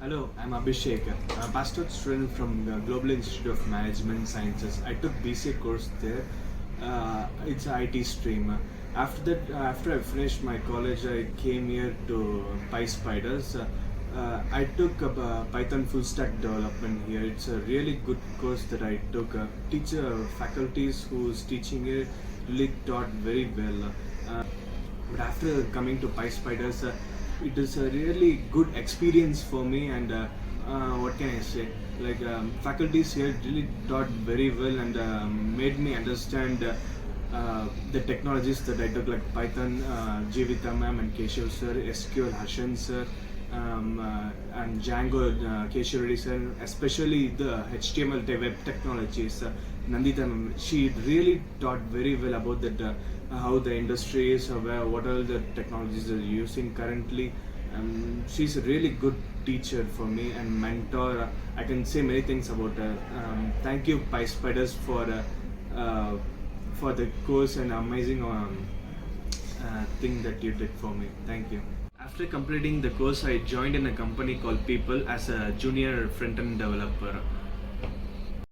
Hello, I'm Abbishek. I'm a master's student from the Global Institute of Management Sciences. I took BCA course there. It's a IT stream. After I finished my college, I came here to Pyspiders. I took Python full stack development here. It's a really good course that I took. Teacher faculties who's teaching here really taught very well. But after coming to Pyspiders, it is a really good experience for me. And what can I say? Like faculties here really taught very well and made me understand the technologies that I took, like Python, Jivita ma'am and Keshav sir, SQL Harshan sir, and Django Keshav Reddy sir, especially the HTML web technologies. Nandita ma'am, she really taught very well about that. How the industry is, what are the technologies they're using currently. She's a really good teacher for me and mentor. I can say many things about her. Thank you, Pyspiders, for the course and amazing thing that you did for me. Thank you. After completing the course, I joined in a company called People as a junior front-end developer.